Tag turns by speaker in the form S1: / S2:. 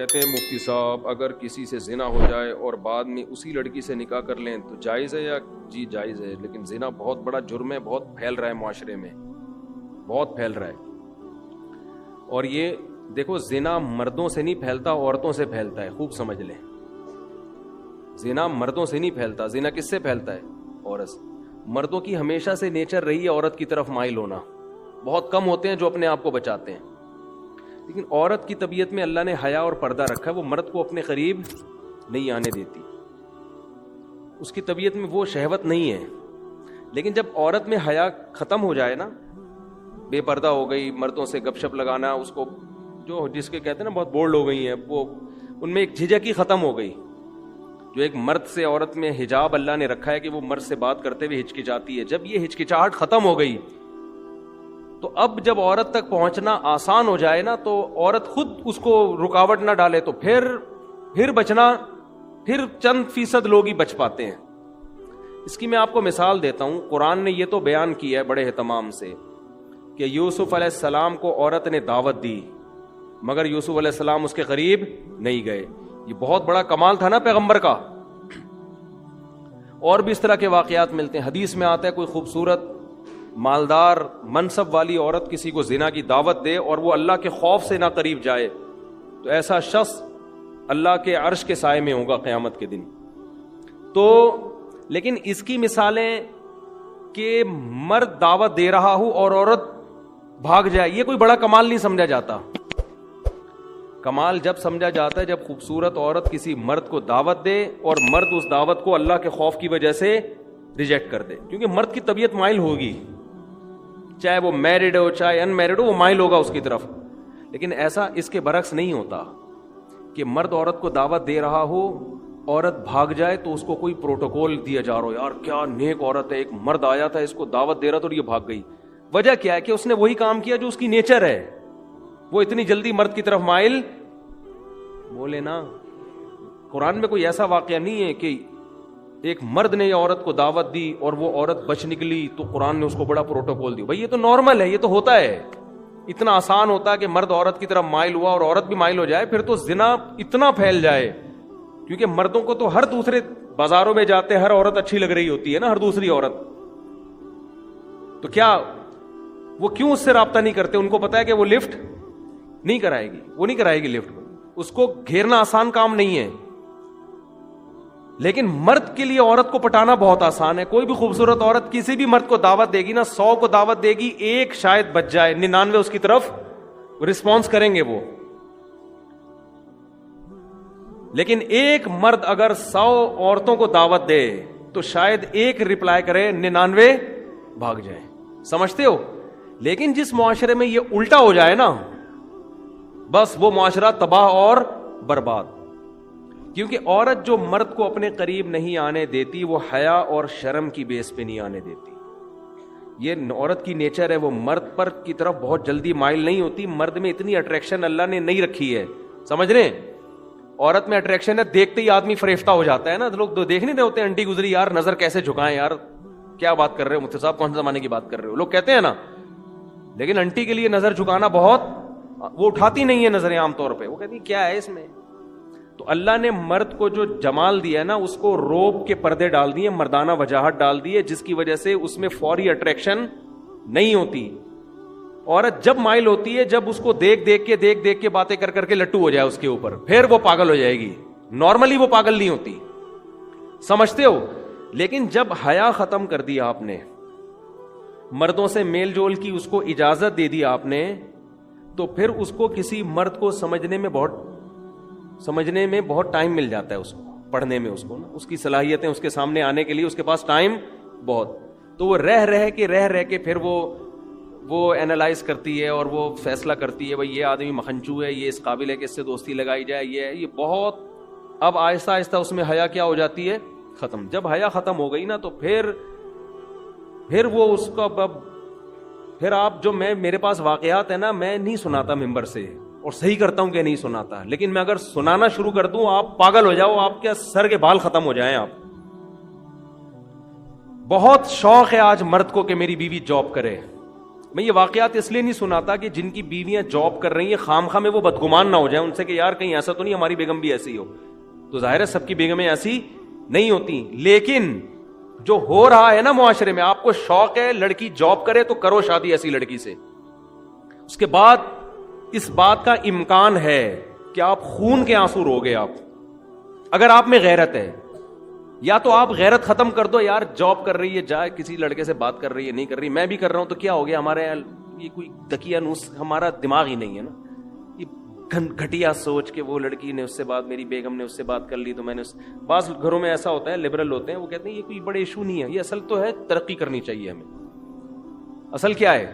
S1: کہتے ہیں مفتی صاحب اگر کسی سے زنا ہو جائے اور بعد میں اسی لڑکی سے نکاح کر لیں تو جائز ہے یا؟ جی جائز ہے، لیکن زنا بہت بڑا جرم ہے، بہت پھیل رہا ہے معاشرے میں، بہت پھیل رہا ہے۔ اور یہ دیکھو زنا مردوں سے نہیں پھیلتا، عورتوں سے پھیلتا ہے، خوب سمجھ لیں۔ زنا مردوں سے نہیں پھیلتا، زنا کس سے پھیلتا ہے؟ عورت سے۔ مردوں کی ہمیشہ سے نیچر رہی ہے عورت کی طرف مائل ہونا، بہت کم ہوتے ہیں جو اپنے آپ کو بچاتے ہیں، لیکن عورت کی طبیعت میں اللہ نے حیا اور پردہ رکھا ہے، وہ مرد کو اپنے قریب نہیں آنے دیتی، اس کی طبیعت میں وہ شہوت نہیں ہے۔ لیکن جب عورت میں حیا ختم ہو جائے نا، بے پردہ ہو گئی، مردوں سے گپ شپ لگانا، اس کو جو جس کے کہتے ہیں نا بہت بولڈ ہو گئی ہیں، وہ ان میں ایک جھجک ہی ختم ہو گئی۔ جو ایک مرد سے عورت میں حجاب اللہ نے رکھا ہے کہ وہ مرد سے بات کرتے ہوئے ہچکچاتی ہے، جب یہ ہچکچاہٹ ختم ہو گئی تو اب جب عورت تک پہنچنا آسان ہو جائے نا، تو عورت خود اس کو رکاوٹ نہ ڈالے تو پھر بچنا، پھر چند فیصد لوگ ہی بچ پاتے ہیں۔ اس کی میں آپ کو مثال دیتا ہوں، قرآن نے یہ تو بیان کیا ہے بڑے اہتمام سے کہ یوسف علیہ السلام کو عورت نے دعوت دی مگر یوسف علیہ السلام اس کے قریب نہیں گئے، یہ بہت بڑا کمال تھا نا پیغمبر کا۔ اور بھی اس طرح کے واقعات ملتے ہیں، حدیث میں آتا ہے کوئی خوبصورت مالدار منصب والی عورت کسی کو زنا کی دعوت دے اور وہ اللہ کے خوف سے نہ قریب جائے تو ایسا شخص اللہ کے عرش کے سائے میں ہوگا قیامت کے دن۔ تو لیکن اس کی مثالیں کہ مرد دعوت دے رہا ہو اور عورت بھاگ جائے، یہ کوئی بڑا کمال نہیں سمجھا جاتا۔ کمال جب سمجھا جاتا ہے جب خوبصورت عورت کسی مرد کو دعوت دے اور مرد اس دعوت کو اللہ کے خوف کی وجہ سے ریجیکٹ کر دے، کیونکہ مرد کی طبیعت مائل ہوگی، چاہے وہ میرڈ ہو چاہے ان میرڈ ہو، وہ مائل ہوگا اس کی طرف۔ لیکن ایسا اس کے برعکس نہیں ہوتا کہ مرد عورت کو دعوت دے رہا ہو، عورت بھاگ جائے تو اس کو کوئی پروٹوکول دیا جا رہا ہو، یار کیا نیک عورت ہے، ایک مرد آیا تھا اس کو دعوت دے رہا تھا اور یہ بھاگ گئی۔ وجہ کیا ہے کہ اس نے وہی کام کیا جو اس کی نیچر ہے، وہ اتنی جلدی مرد کی طرف مائل بولے نا۔ قرآن میں کوئی ایسا واقعہ نہیں ہے کہ ایک مرد نے یہ عورت کو دعوت دی اور وہ عورت بچ نکلی تو قرآن نے اس کو بڑا پروٹوکول دی۔ بھائی یہ تو نارمل ہے، یہ تو ہوتا ہے، اتنا آسان ہوتا ہے کہ مرد عورت کی طرف مائل ہوا اور عورت بھی مائل ہو جائے، پھر تو زنا اتنا پھیل جائے، کیونکہ مردوں کو تو ہر دوسرے بازاروں میں جاتے ہر عورت اچھی لگ رہی ہوتی ہے نا، ہر دوسری عورت، تو کیا وہ کیوں اس سے رابطہ نہیں کرتے؟ ان کو پتا ہے کہ وہ لفٹ نہیں کرائے گی، وہ نہیں کرائے گی لفٹ، اس کو گھیرنا آسان کام نہیں ہے۔ لیکن مرد کے لیے عورت کو پٹانا بہت آسان ہے۔ کوئی بھی خوبصورت عورت کسی بھی مرد کو دعوت دے گی نا، 100 کو دعوت دے گی، ایک شاید بچ جائے، 99 اس کی طرف رسپانس کریں گے وہ۔ لیکن ایک مرد اگر 100 عورتوں کو دعوت دے تو شاید ایک رپلائی کرے، 99 بھاگ جائے، سمجھتے ہو؟ لیکن جس معاشرے میں یہ الٹا ہو جائے نا، بس وہ معاشرہ تباہ اور برباد، کیونکہ عورت جو مرد کو اپنے قریب نہیں آنے دیتی وہ حیا اور شرم کی بیس پہ نہیں آنے دیتی۔ یہ عورت کی نیچر ہے، وہ مرد پر کی طرف بہت جلدی مائل نہیں ہوتی، مرد میں اتنی اٹریکشن اللہ نے نہیں رکھی ہے، سمجھ رہے ہیں؟ عورت میں اٹریکشن ہے، دیکھتے ہی آدمی فریفتہ ہو جاتا ہے نا، لوگ تو دیکھ نہیں رہے ہوتے، انٹی گزری یار نظر کیسے جھکائیں، یار کیا بات کر رہے ہو مفتی صاحب، کون سے زمانے کی بات کر رہے ہو، لوگ کہتے ہیں نا۔ لیکن انٹی کے لیے نظر جھکانا بہت، وہ اٹھاتی نہیں ہے نظریں عام طور پہ، وہ کہتی کیا ہے اس میں۔ تو اللہ نے مرد کو جو جمال دیا نا، اس کو روب کے پردے ڈال دیے، مردانہ وجاہت ڈال دی ہے، جس کی وجہ سے اس میں فوری اٹریکشن نہیں ہوتی۔ عورت جب مائل ہوتی ہے جب اس کو دیکھ دیکھ کے باتیں کر کے لٹو ہو جائے اس کے اوپر، پھر وہ پاگل ہو جائے گی، نارملی وہ پاگل نہیں ہوتی، سمجھتے ہو؟ لیکن جب حیا ختم کر دیا آپ نے، مردوں سے میل جول کی اس کو اجازت دے دی آپ نے، تو پھر اس کو کسی مرد کو سمجھنے میں بہت ٹائم مل جاتا ہے، اس کو پڑھنے میں، اس کو نا اس کی صلاحیتیں اس کے سامنے آنے کے لیے اس کے پاس ٹائم بہت، تو وہ رہ کے پھر وہ اینالائز کرتی ہے اور وہ فیصلہ کرتی ہے بھئی یہ آدمی مکھنچو ہے، یہ اس قابل ہے کہ اس سے دوستی لگائی جائے، یہ بہت، اب آہستہ آہستہ اس میں حیا کیا ہو جاتی ہے؟ ختم۔ جب حیا ختم ہو گئی نا تو پھر وہ اس کا پھر آپ جو میرے پاس واقعات ہے نا، میں نہیں سناتا ممبر سے، اور صحیح کرتا ہوں کہ نہیں سناتا، لیکن میں اگر سنانا شروع کر دوں آپ پاگل ہو جاؤ، آپ کے سر کے بال ختم ہو جائیں۔ آپ بہت شوق ہے آج مرد کو کہ میری بیوی جاب کرے، میں یہ واقعات اس لیے نہیں سناتا کہ جن کی بیویاں جاب کر رہی ہیں خام خواہ میں وہ بدگمان نہ ہو جائیں ان سے کہ یار کہیں ایسا تو نہیں ہماری بیگم بھی ایسی ہو. تو ظاہر ہے سب کی بیگمیں ایسی نہیں ہوتی, لیکن جو ہو رہا ہے نا معاشرے میں, آپ کو شوق ہے لڑکی جاب کرے تو کرو شادی ایسی لڑکی سے. اس کے بعد اس بات کا امکان ہے کہ آپ خون کے آنسو روگے. آپ اگر آپ میں غیرت ہے, یا تو آپ غیرت ختم کر دو, یار جاب کر رہی ہے جائے کسی لڑکے سے بات کر رہی ہے نہیں کر رہی, میں بھی کر رہا ہوں تو کیا ہو گیا, ہمارے یہ کوئی دکیا نوس, ہمارا دماغ ہی نہیں ہے نا. یہ گھٹیا سوچ کہ وہ لڑکی نے اس سے بات, میری بیگم نے اس سے بات کر لی تو میں نے بعض گھروں میں ایسا ہوتا ہے, لبرل ہوتے ہیں, وہ کہتے ہیں یہ کوئی بڑے ایشو نہیں ہے, یہ اصل تو ہے ترقی کرنی چاہیے ہمیں. اصل کیا ہے,